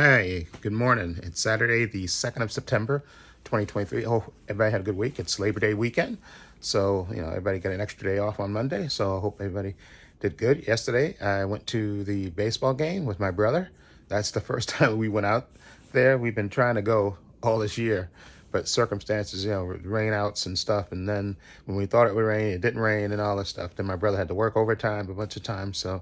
Hey, good morning. It's Saturday, the 2nd of September, 2023. Oh, everybody had a good week. It's Labor Day weekend. So, everybody got an extra day off on Monday. So I hope everybody did good. Yesterday, I went to the baseball game with my brother. That's the first time we went out there. We've been trying to go all this year, but circumstances, rainouts and stuff. And then when we thought it would rain, it didn't rain and all this stuff. Then my brother had to work overtime a bunch of times. So,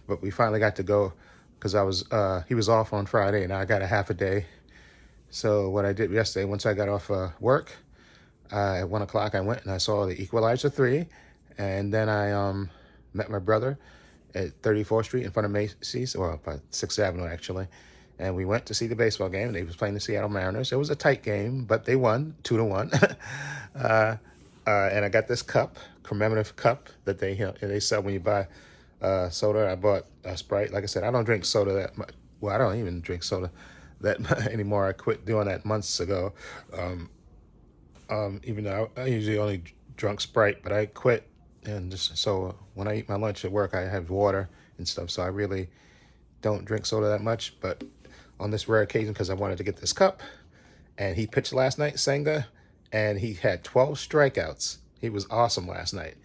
but we finally got to go because he was off on Friday and I got a half a day. So what I did yesterday, once I got off work, at 1 o'clock I went and I saw the Equalizer 3, and then I met my brother at 34th Street in front of Macy's, or 6th Avenue actually, and we went to see the baseball game. They was playing the Seattle Mariners. It was a tight game, but they won 2-1. And I got this cup, commemorative cup that they sell when you buy soda. I bought a Sprite. Like I said, I don't drink soda that much. Well, I don't even drink soda that much anymore. I quit doing that months ago. Even though I usually only drunk Sprite, but I quit. And just so when I eat my lunch at work, I have water and stuff. So I really don't drink soda that much. But on this rare occasion, because I wanted to get this cup, and he pitched last night, Senga, and he had 12 strikeouts. He was awesome last night.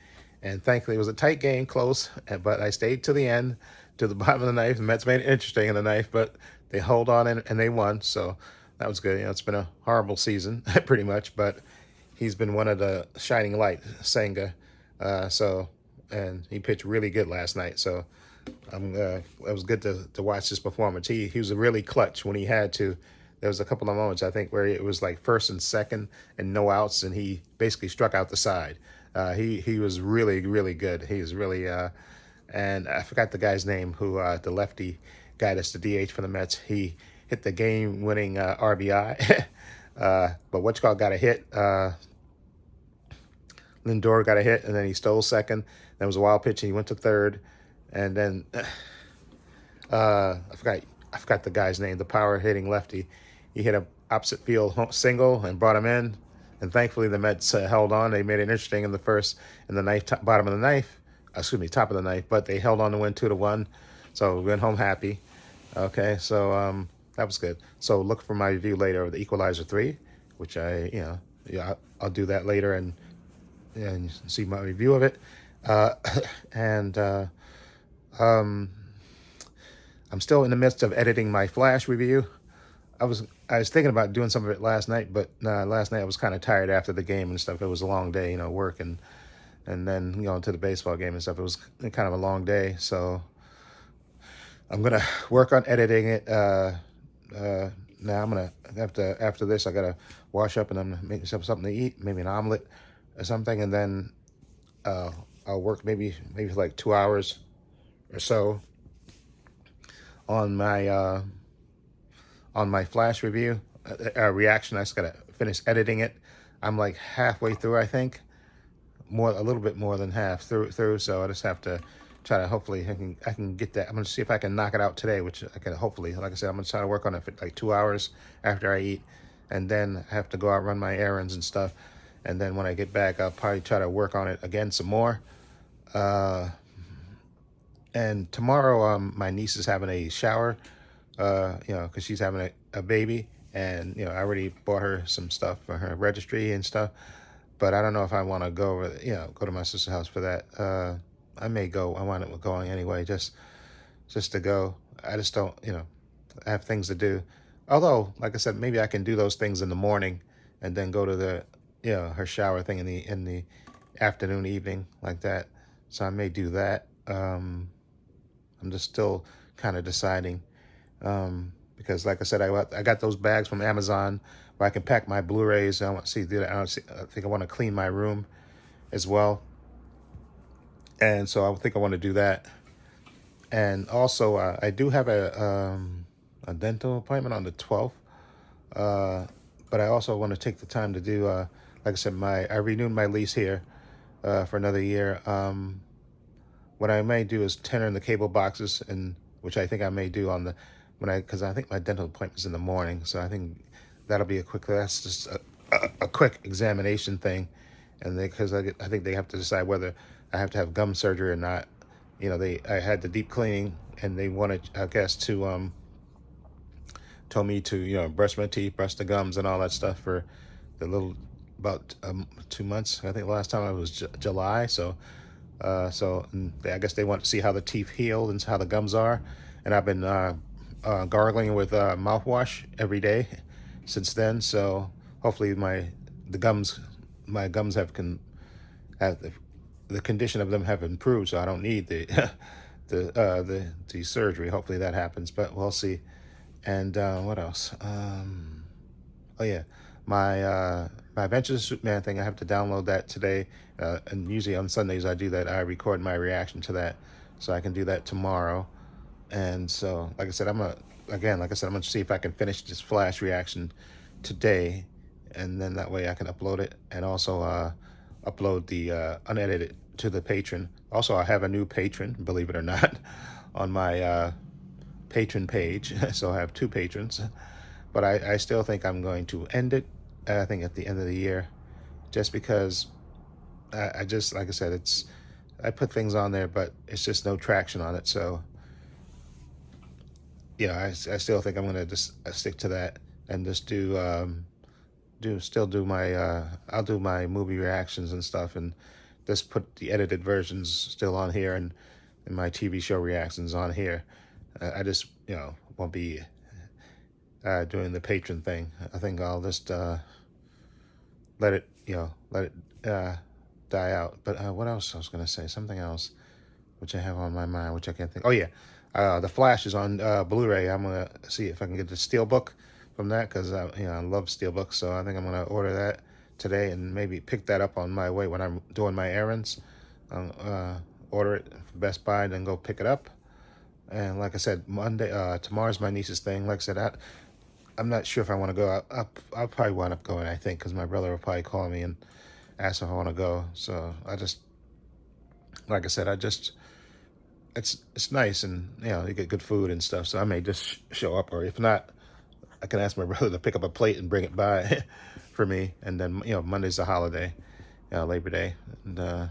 And thankfully, it was a tight game, close, but I stayed to the end, to the bottom of the ninth. The Mets made it interesting in the ninth, but they held on and they won, so that was good. It's been a horrible season, pretty much, but he's been one of the shining light, Senga. And he pitched really good last night, so it was good to watch his performance. He was really clutch when he had to. There was a couple of moments, I think, where it was like first and second and no outs, and he basically struck out the side. He was really, really good. He was really, and I forgot the guy's name, who the lefty guy that's the DH for the Mets. He hit the game-winning RBI, but whatchamacallit got a hit. Lindor got a hit, and then he stole second. There was a wild pitch, and he went to third, and then I forgot the guy's name, the power-hitting lefty. He hit a opposite field single and brought him in, and thankfully the Mets held on. They made it interesting in the ninth, bottom of the ninth. Top of the ninth, but they held on to win 2-1. So we went home happy. Okay, so that was good. So look for my review later of the Equalizer 3, which I'll do that later and see my review of it. I'm still in the midst of editing my Flash review. I was thinking about doing some of it last night, but last night I was kind of tired after the game and stuff. It was a long day, work and then to the baseball game and stuff. It was kind of a long day, so I'm gonna work on editing it. Now I'm gonna after this I gotta wash up and I'm gonna make myself something to eat, maybe an omelet or something, and then I'll work maybe for like 2 hours or so on my Flash review reaction. I just gotta finish editing it. I'm like halfway through, I think, a little bit more than half through. So I just have to try to hopefully I can get that. I'm gonna see if I can knock it out today, which I can hopefully. Like I said, I'm gonna try to work on it for like 2 hours after I eat, and then I have to go out run my errands and stuff. And then when I get back, I'll probably try to work on it again some more. And tomorrow, my niece is having a shower, because she's having a baby. And, I already bought her some stuff for her registry and stuff. But I don't know if I want to go to my sister's house for that. I may go. I wind up going anyway, just to go. I just don't, I have things to do. Although, like I said, maybe I can do those things in the morning and then go to the, her shower thing in the afternoon, evening, like that. So I may do that. I'm just still kind of deciding, because like I said, I got those bags from Amazon where I can pack my Blu-rays. I think I want to clean my room as well. And so I think I want to do that. And also, I do have a dental appointment on the 12th. But I also want to take the time to do, like I said, I renewed my lease here for another year. What I may do is tender in the cable boxes, and which I think I may do because I think my dental appointment is in the morning. So I think that'll be that's just a quick examination thing, and because I think they have to decide whether I have to have gum surgery or not. I had the deep cleaning, and they wanted, I guess, to told me to, brush my teeth, brush the gums and all that stuff for the little, about 2 months. I think the last time I was July. So I guess they want to see how the teeth healed and how the gums are. And I've been gargling with mouthwash every day since then. So hopefully my gums have the condition of them have improved, so I don't need the the surgery. Hopefully that happens, but we'll see. And what else? Oh yeah, my Adventures of Superman thing. I have to download that today, and usually on Sundays I do that. I record my reaction to that, so I can do that tomorrow. And so, like I said, I'm gonna see if I can finish this Flash reaction today, and then that way I can upload it, and also upload the unedited to the patron. Also, I have a new patron, believe it or not, on my patron page. So I have 2 patrons, but I still think I'm going to end it. I think at the end of the year, just because I just, like I said, I put things on there, but it's just no traction on it. So I still think I'm gonna just stick to that and just do my I'll do my movie reactions and stuff, and just put the edited versions still on here, and my TV show reactions on here. I just won't be doing the patron thing. I think I'll just let it die out. But what else I was gonna say? Something else which I have on my mind, which I can't think. Oh yeah, the Flash is on Blu-ray. I'm gonna see if I can get the Steelbook from that, because I love Steelbooks. So I think I'm gonna order that today and maybe pick that up on my way when I'm doing my errands. Order it from Best Buy and then go pick it up. And like I said, tomorrow's my niece's thing. Like I said, I'm not sure if I want to go. I'll probably wind up going, I think, because my brother will probably call me and ask if I want to go. So like I said, it's nice, and you get good food and stuff. So I may just show up, or if not, I can ask my brother to pick up a plate and bring it by for me. And then Monday's a holiday, Labor Day, and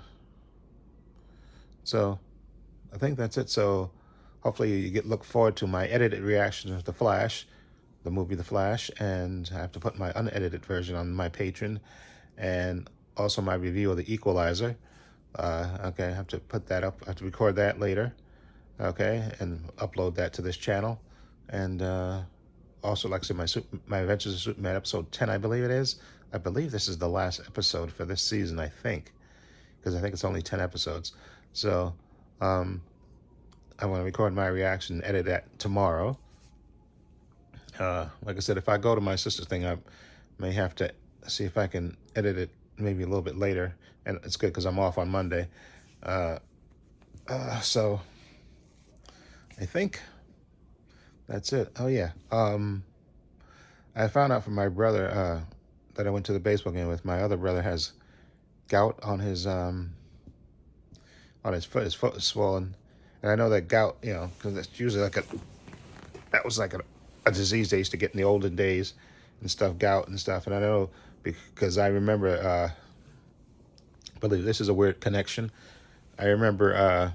so I think that's it. So hopefully you look forward to my edited reaction of The Flash, the movie The Flash, and I have to put my unedited version on my Patreon, and also my review of The Equalizer. Okay, I have to put that up. I have to record that later, okay, and upload that to this channel. And also, like I said, my Adventures of Superman episode 10, I believe it is. I believe this is the last episode for this season, I think, because I think it's only 10 episodes. So I want to record my reaction and edit that tomorrow. Like I said, if I go to my sister's thing, I may have to see if I can edit it maybe a little bit later. And it's good because I'm off on Monday. So I think that's it. Oh yeah. I found out from my brother that I went to the baseball game with. My other brother has gout on his foot. His foot is swollen, and I know that gout, because it's usually that was like a disease they used to get in the olden days and stuff, gout and stuff. And I know because I remember, believe this is a weird connection. I remember,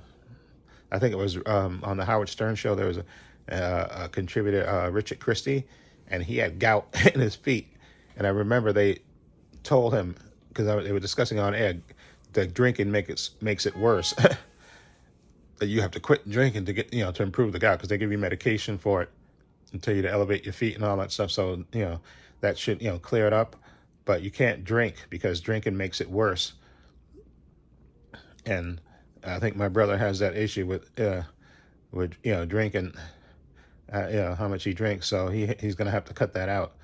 I think it was on the Howard Stern show, there was a contributor, Richard Christie, and he had gout in his feet. And I remember they told him, because they were discussing on air, that drinking makes it worse. That you have to quit drinking to get, to improve the gout, because they give you medication for it and tell you to elevate your feet and all that stuff. So, that should, clear it up. But you can't drink because drinking makes it worse. And I think my brother has that issue with drinking, how much he drinks. So he's going to have to cut that out.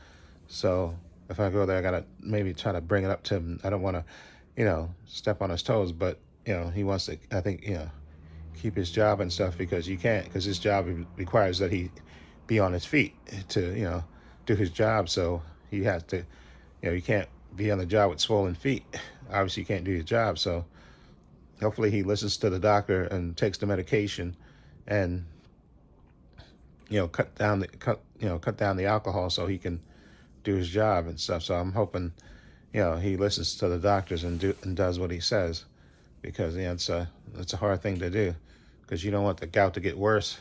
So if I go there, I got to maybe try to bring it up to him. I don't want to, step on his toes, but, he wants to, I think, keep his job and stuff, because you can't, because his job requires that he be on his feet to, do his job. So he has to, you can't be on the job with swollen feet. Obviously you can't do your job. So hopefully he listens to the doctor and takes the medication, and cut down the alcohol so he can do his job and stuff. So I'm hoping he listens to the doctors and does what he says, because it's a hard thing to do, because you don't want the gout to get worse.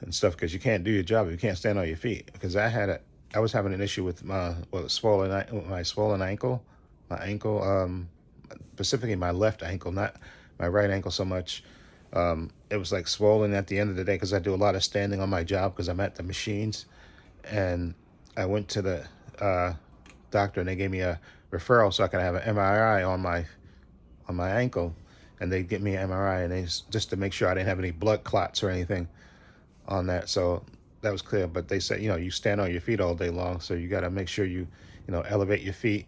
and stuff, because you can't do your job if you can't stand on your feet. Because I was having an issue with my swollen ankle, my ankle, specifically my left ankle, not my right ankle so much. It was like swollen at the end of the day because I do a lot of standing on my job because I'm at the machines. And I went to the doctor and they gave me a referral so I could have an MRI on my ankle, and they get me an MRI and just to make sure I didn't have any blood clots or anything on that. So that was clear. But they said, you stand on your feet all day long, so you got to make sure you elevate your feet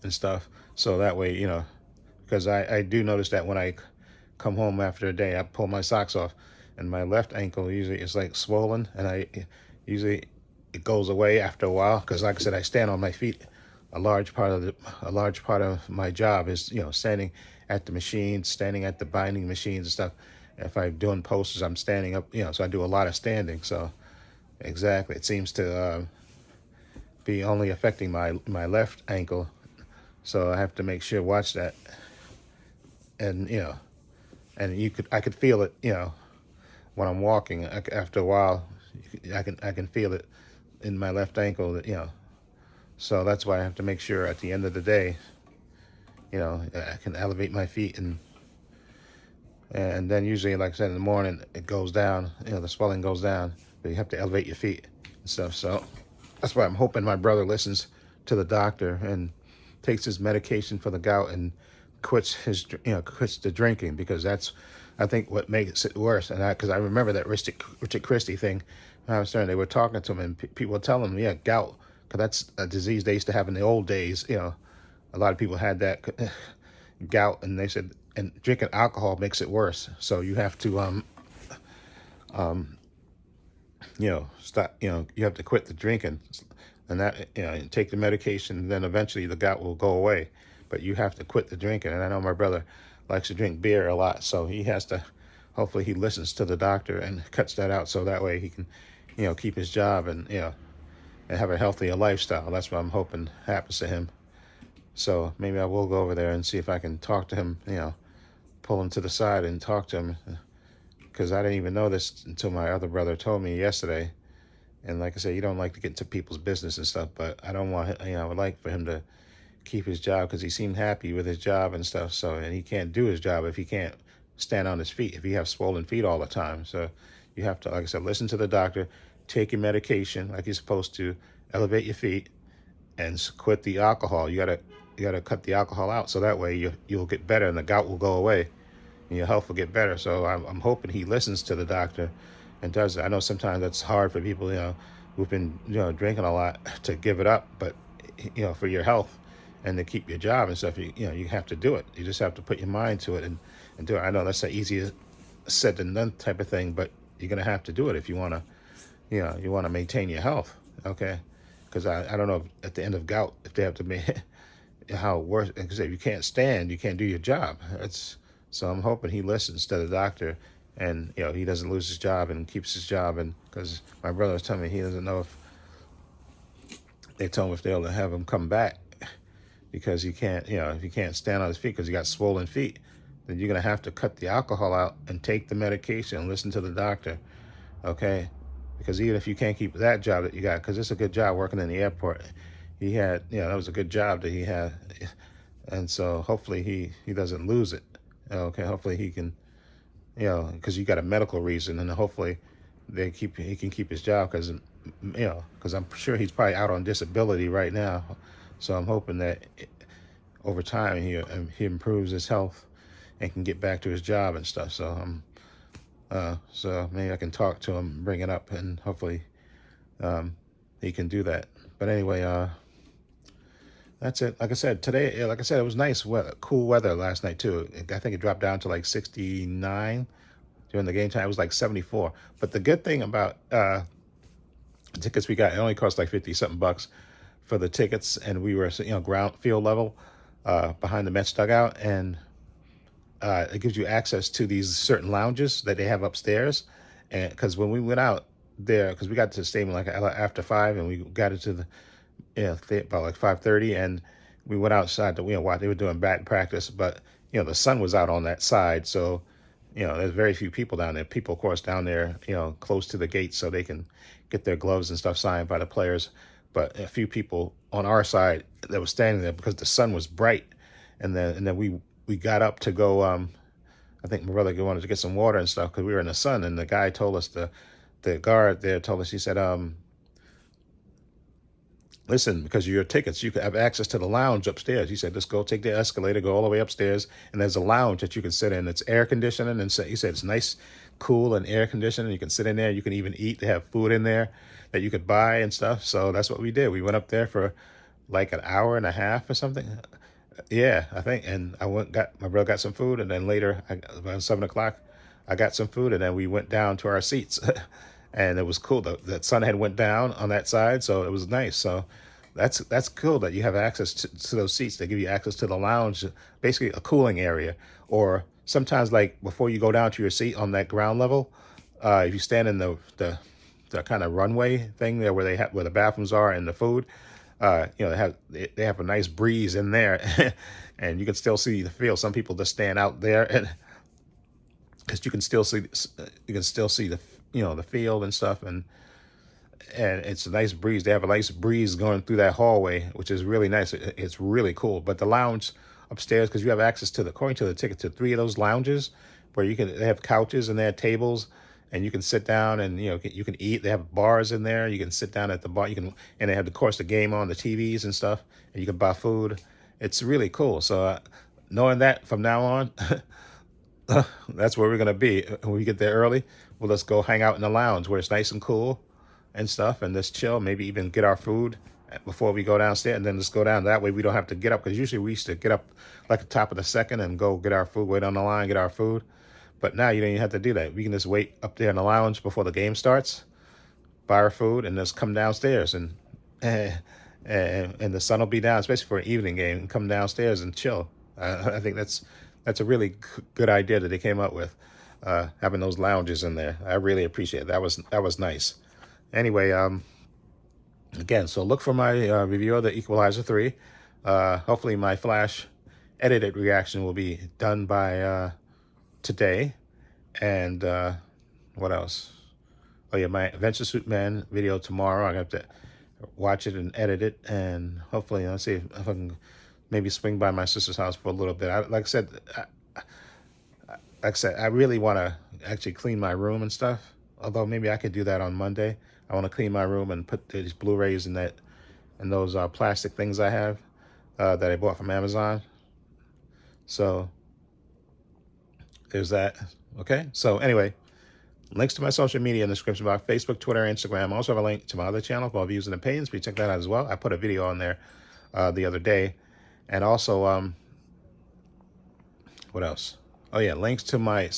and stuff. So that way, because I do notice that when I come home after a day, I pull my socks off, and my left ankle usually is like swollen, and usually it goes away after a while because, like I said, I stand on my feet. A large part of my job is standing at the machines, standing at the binding machines and stuff. If I'm doing posters, I'm standing up, so I do a lot of standing. So exactly, it seems to be only affecting my left ankle. So I have to make sure watch that, and and I could feel it, when I'm walking. After a while, I can feel it in my left ankle, So that's why I have to make sure at the end of the day, I can elevate my feet, and then usually, like I said, in the morning it goes down, the swelling goes down, but you have to elevate your feet and stuff. So that's why I'm hoping my brother listens to the doctor and takes his medication for the gout and quits the drinking, because that's, I think, what makes it worse. And because I remember that Richard Christie thing when I was there, they were talking to him, and people were telling him, yeah, gout, because that's a disease they used to have in the old days. A lot of people had that gout, and they said, and drinking alcohol makes it worse. So you have to stop. You have to quit the drinking, and that take the medication, and then eventually the gout will go away. But you have to quit the drinking. And I know my brother likes to drink beer a lot, so he has to. Hopefully, he listens to the doctor and cuts that out, so that way he can, keep his job and and have a healthier lifestyle. That's what I'm hoping happens to him. So maybe I will go over there and see if I can talk to him. Pull him to the side and talk to him, because I didn't even know this until my other brother told me yesterday. And like I said, you don't like to get into people's business and stuff, but I don't want, I would like for him to keep his job, because he seemed happy with his job and stuff. So, and he can't do his job if he can't stand on his feet, if he has swollen feet all the time. So you have to, like I said, listen to the doctor, take your medication like you're supposed to, elevate your feet, and quit the alcohol. You gotta cut the alcohol out, so that way you'll get better and the gout will go away and your health will get better. So I'm hoping he listens to the doctor and does it. I know sometimes that's hard for people, who've been, drinking a lot, to give it up, but for your health and to keep your job and stuff, you have to do it. You just have to put your mind to it and do it. I know that's the easiest said than done type of thing, but you're gonna have to do it if you want to, you want to maintain your health. Okay, because I don't know if at the end of gout if they have to make how worse, because if you can't stand, you can't do your job. So I'm hoping he listens to the doctor, and he doesn't lose his job and keeps his job. And because my brother was telling me he doesn't know if they told him if they'll have him come back, because he can't, if he can't stand on his feet because he got swollen feet, then you're gonna have to cut the alcohol out and take the medication and listen to the doctor. Okay, because even if you can't keep that job that you got, because it's a good job working in the airport, he had, that was a good job that he had, and so hopefully he doesn't lose it. Okay, hopefully he can, because you got a medical reason, and hopefully he can keep his job, because because I'm sure he's probably out on disability right now. So I'm hoping that over time he improves his health and can get back to his job and stuff. So maybe I can talk to him, bring it up, and hopefully he can do that. But anyway, that's it. Like I said, today, it was nice weather, cool weather last night too. I think it dropped down to like 69 during the game time. It was like 74. But the good thing about tickets we got, it only cost like 50 something bucks for the tickets, and we were ground field level behind the Mets dugout, and it gives you access to these certain lounges that they have upstairs. And because when we went out there, because we got to the stadium like after 5, and we got into the about like 5:30, and we went outside to while they were doing bat practice, but the sun was out on that side, so you know, there's very few people down there. People, of course, down there, you know, close to the gates so they can get their gloves and stuff signed by the players. But a few people on our side that was standing there because the sun was bright. And then we got up to go, I think my brother wanted to get some water and stuff because we were in the sun. And the guy told us, the guard there told us, he said, listen, because of your tickets, you can have access to the lounge upstairs. He said, just go take the escalator, go all the way upstairs, and there's a lounge that you can sit in. It's air conditioning, and so he said it's nice, cool, and air conditioning. You can sit in there. You can even eat. They have food in there that you could buy and stuff. So that's what we did. We went up there for like an hour and a half or something. Yeah, I think. And my brother got some food, and then later, about 7 o'clock, I got some food, and then we went down to our seats. And it was cool. The sun had went down on that side, so it was nice. So that's cool that you have access to those seats. They give you access to the lounge, basically a cooling area. Or sometimes, like before you go down to your seat on that ground level, if you stand in the kind of runway thing there where the bathrooms are and the food, you know, they have a nice breeze in there, and you can still see the field. Some people just stand out there, and because you can still see the, you know, the field and stuff, and it's a nice breeze. They have a nice breeze going through that hallway, which is really nice. It's really cool. But the lounge upstairs, because you have access to according to the ticket, to 3 of those lounges where they have couches and they have tables, and you can sit down and, you know, you can eat. They have bars in there. You can sit down at the bar. And they have, of course, the game on the TVs and stuff, and you can buy food. It's really cool. So knowing that from now on, that's where we're going to be. When we get there early, we'll just go hang out in the lounge where it's nice and cool and stuff, and just chill, maybe even get our food before we go downstairs, and then just go down. That way we don't have to get up, because usually we used to get up like the top of the second and go get our food, wait on the line, get our food. But now you don't even have to do that. We can just wait up there in the lounge before the game starts, buy our food, and just come downstairs, and the sun will be down, especially for an evening game, and come downstairs and chill. I think that's a really good idea that they came up with, having those lounges in there. I really appreciate it. That was nice. Anyway, again, so look for my review of The Equalizer 3. Hopefully my Flash edited reaction will be done by today. And what else? Oh yeah, my Adventure Suit Man video tomorrow. I have to watch it and edit it, and hopefully I'll see if I can maybe swing by my sister's house for a little bit. Like I said, I really want to actually clean my room and stuff. Although maybe I could do that on Monday. I want to clean my room and put these Blu-rays in those plastic things I have that I bought from Amazon. So there's that. Okay. So anyway, links to my social media in the description box: Facebook, Twitter, Instagram. I also have a link to my other channel called Views and Opinions. Please check that out as well. I put a video on there the other day, and also what else? Oh yeah, links to my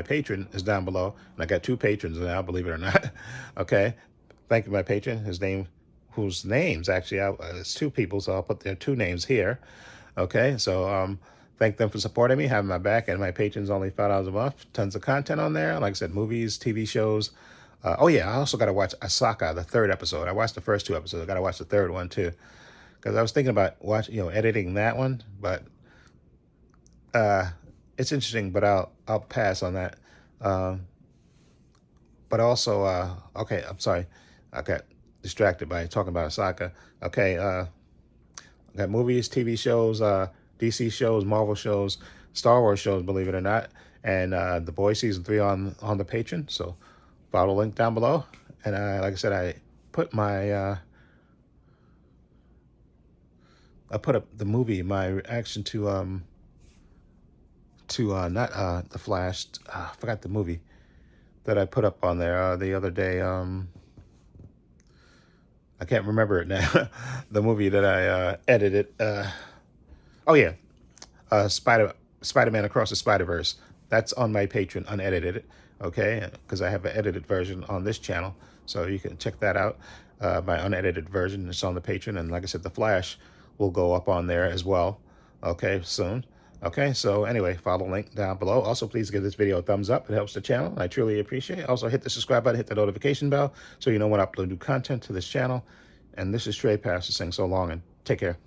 patron is down below, and I got 2 patrons now, believe it or not. Okay, thank you, my patron. Whose names actually, it's 2 people, so I'll put their 2 names here. Okay, so thank them for supporting me, having my back, and my patrons only $5 a month. Tons of content on there, like I said, movies, TV shows. Oh yeah, I also got to watch Asaka, the 3rd episode. I watched the first 2 episodes. I got to watch the 3rd one too, because I was thinking about editing that one, but it's interesting, but I'll pass on that. But also, okay, I'm sorry, I got distracted by talking about Osaka. Okay, I got movies, TV shows, DC shows, Marvel shows, Star Wars shows, believe it or not, and The Boys season 3 on the Patreon. So follow the link down below. And like I said, I put up the movie, my reaction to not The Flash. I forgot the movie that I put up on there the other day. I can't remember it now. The movie that I edited. Oh yeah, Spider-Man Across the Spider-Verse. That's on my Patreon, unedited. Okay, because I have an edited version on this channel, so you can check that out. My unedited version is on the Patreon, and like I said, The Flash will go up on there as well. Okay, soon. Okay, so anyway, follow the link down below. Also, please give this video a thumbs up. It helps the channel. I truly appreciate it. Also, hit the subscribe button, hit the notification bell, so you know when I upload new content to this channel. And this is Trepacer saying so long, and take care.